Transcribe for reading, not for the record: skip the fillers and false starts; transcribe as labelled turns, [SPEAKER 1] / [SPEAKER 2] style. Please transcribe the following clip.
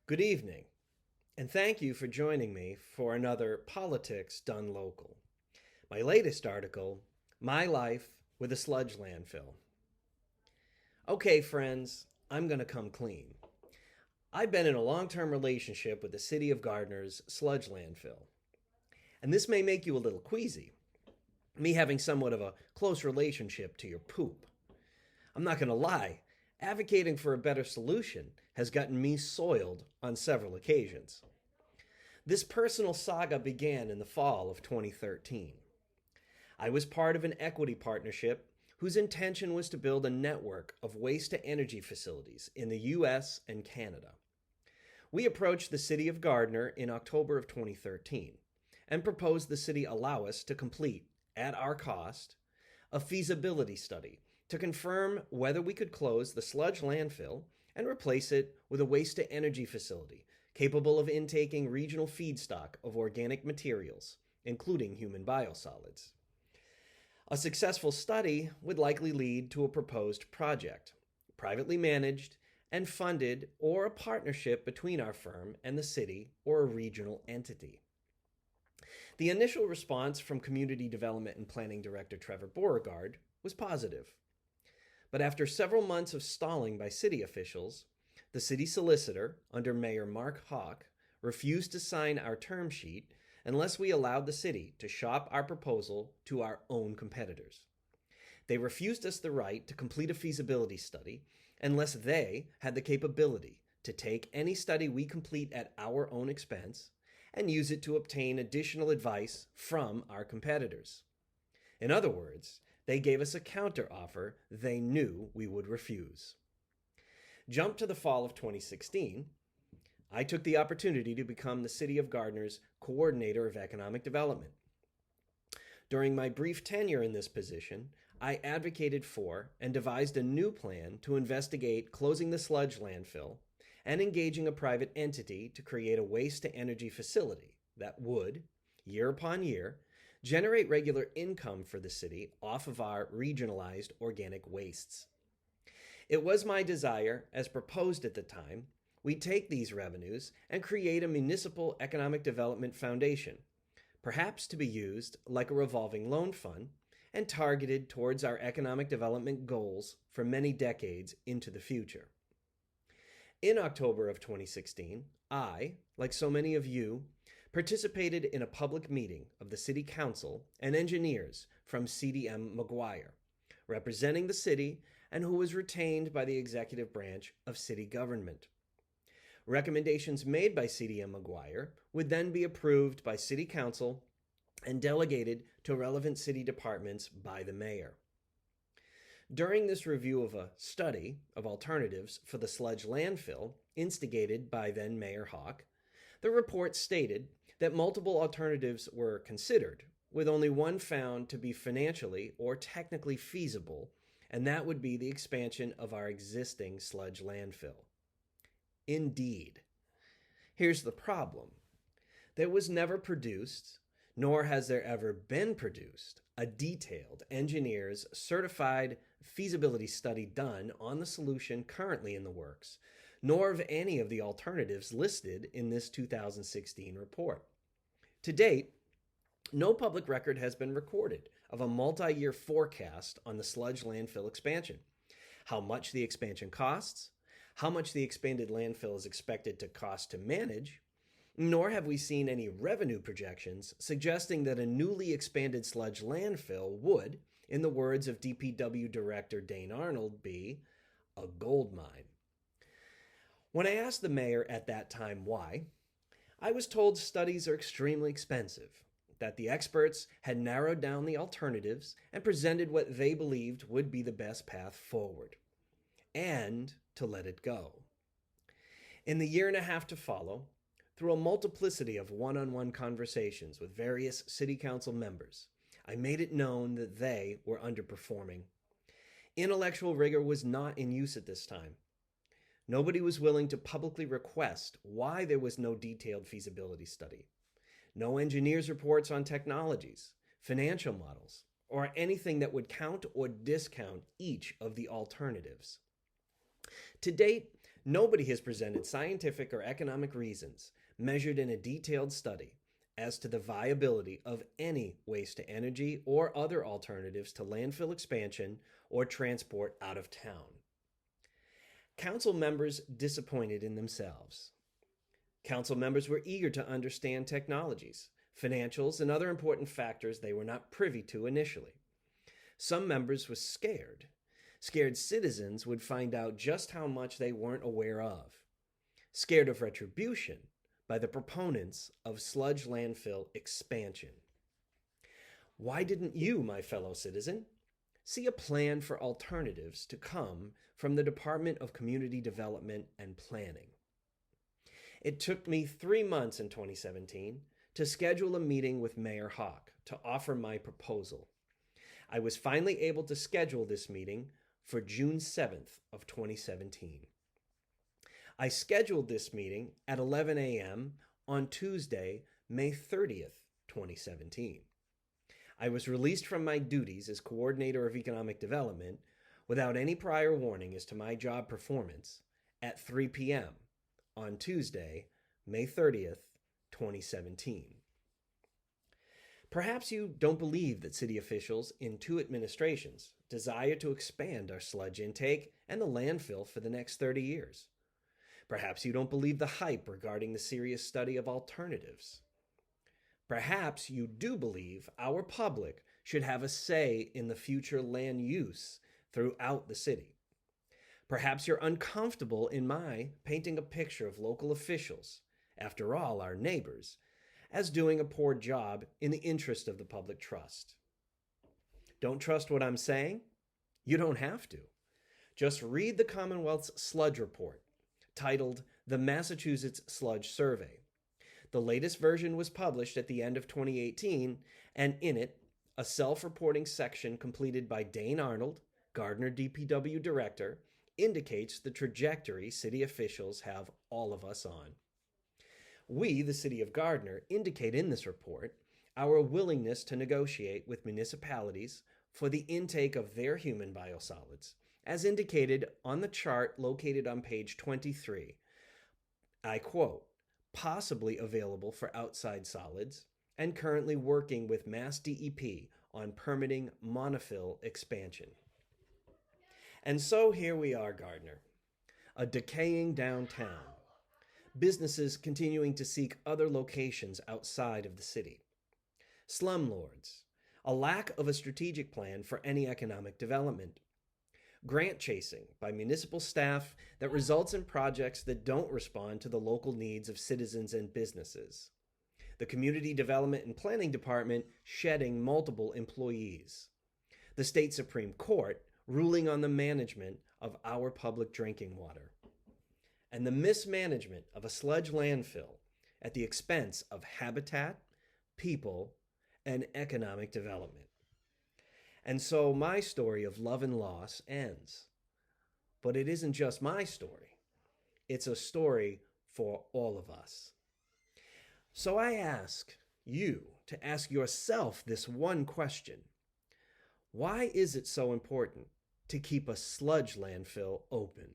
[SPEAKER 1] Good evening, and thank you for joining me for another Politics Done Local. My latest article, My Life with a Sludge Landfill. Okay, friends, I'm going to come clean. I've been in a long-term relationship with the city of Gardner's sludge landfill. And this may make you a little queasy, me having somewhat of a close relationship to your poop. I'm not going to lie, advocating for a better solution has gotten me soiled on several occasions. This personal saga began in the fall of 2013. I was part of an equity partnership whose intention was to build a network of waste-to-energy facilities in the US and Canada. We approached the city of Gardner in October of 2013 and proposed the city allow us to complete, at our cost, a feasibility study to confirm whether we could close the sludge landfill and replace it with a waste-to-energy facility capable of intaking regional feedstock of organic materials, including human biosolids. A successful study would likely lead to a proposed project, privately managed and funded, or a partnership between our firm and the city or a regional entity. The initial response from Community Development and Planning Director Trevor Beauregard was positive. But after several months of stalling by city officials, the city solicitor, under Mayor Mark Hawk, refused to sign our term sheet unless we allowed the city to shop our proposal to our own competitors. They refused us the right to complete a feasibility study unless they had the capability to take any study we complete at our own expense and use it to obtain additional advice from our competitors. In other words, they gave us a counteroffer they knew we would refuse. Jump to the fall of 2016. I took the opportunity to become the City of Gardner's Coordinator of Economic Development. During my brief tenure in this position, I advocated for and devised a new plan to investigate closing the sludge landfill and engaging a private entity to create a waste-to-energy facility that would, year upon year, generate regular income for the city off of our regionalized organic wastes. It was my desire, as proposed at the time, we take these revenues and create a municipal economic development foundation, perhaps to be used like a revolving loan fund and targeted towards our economic development goals for many decades into the future. In October of 2016, I, like so many of you, participated in a public meeting of the City Council and engineers from CDM McGuire, representing the city and who was retained by the executive branch of city government. Recommendations made by CDM McGuire would then be approved by City Council and delegated to relevant city departments by the mayor. During this review of a study of alternatives for the sludge landfill, instigated by then Mayor Hawk, the report stated that multiple alternatives were considered, with only one found to be financially or technically feasible, and that would be the expansion of our existing sludge landfill. Indeed. Here's the problem. There was never produced, nor has there ever been produced, a detailed engineer's certified feasibility study done on the solution currently in the works, nor of any of the alternatives listed in this 2016 report. To date, no public record has been recorded of a multi-year forecast on the sludge landfill expansion, how much the expansion costs, how much the expanded landfill is expected to cost to manage, nor have we seen any revenue projections suggesting that a newly expanded sludge landfill would, in the words of DPW Director Dane Arnold, be a gold mine. When I asked the mayor at that time why, I was told studies are extremely expensive, that the experts had narrowed down the alternatives and presented what they believed would be the best path forward, and to let it go. In the year and a half to follow, through a multiplicity of one-on-one conversations with various city council members, I made it known that they were underperforming. Intellectual rigor was not in use at this time. Nobody was willing to publicly request why there was no detailed feasibility study, no engineers' reports on technologies, financial models, or anything that would count or discount each of the alternatives. To date, Nobody has presented scientific or economic reasons, measured in a detailed study, as to the viability of any waste to energy or other alternatives to landfill expansion or transport out of town. Council members disappointed in themselves. Council members were eager to understand technologies, financials, and other important factors they were not privy to initially. Some members were scared. Scared citizens would find out just how much they weren't aware of. Scared of retribution by the proponents of sludge landfill expansion. Why didn't you, my fellow citizen, see a plan for alternatives to come from the Department of Community Development and Planning? It took me 3 months in 2017 to schedule a meeting with Mayor Hawk to offer my proposal. I was finally able to schedule this meeting for June 7th of 2017. I scheduled this meeting at 11 a.m. on Tuesday, May 30th, 2017. I was released from my duties as Coordinator of Economic Development without any prior warning as to my job performance at 3 p.m. on Tuesday, May 30th, 2017. Perhaps you don't believe that city officials in 2 administrations desire to expand our sludge intake and the landfill for the next 30 years. Perhaps you don't believe the hype regarding the serious study of alternatives. Perhaps you do believe our public should have a say in the future land use throughout the city. Perhaps you're uncomfortable in my painting a picture of local officials, after all, our neighbors, as doing a poor job in the interest of the public trust. Don't trust what I'm saying? You don't have to. Just read the Commonwealth's sludge report, titled The Massachusetts Sludge Survey. The latest version was published at the end of 2018, and in it, a self-reporting section completed by Dane Arnold, Gardner DPW Director, indicates the trajectory city officials have all of us on. We, the City of Gardner, indicate in this report our willingness to negotiate with municipalities for the intake of their human biosolids, as indicated on the chart located on page 23. I quote, possibly available for outside solids, and currently working with Mass DEP on permitting monofill expansion. And so here we are, Gardner, a decaying downtown, businesses continuing to seek other locations outside of the city, slumlords, a lack of a strategic plan for any economic development, grant chasing by municipal staff that results in projects that don't respond to the local needs of citizens and businesses, the Community Development and Planning Department shedding multiple employees, the State Supreme Court ruling on the management of our public drinking water, and the mismanagement of a sludge landfill at the expense of habitat, people, and economic development. And so my story of love and loss ends. But it isn't just my story. It's a story for all of us. So I ask you to ask yourself this one question. Why is it so important to keep a sludge landfill open?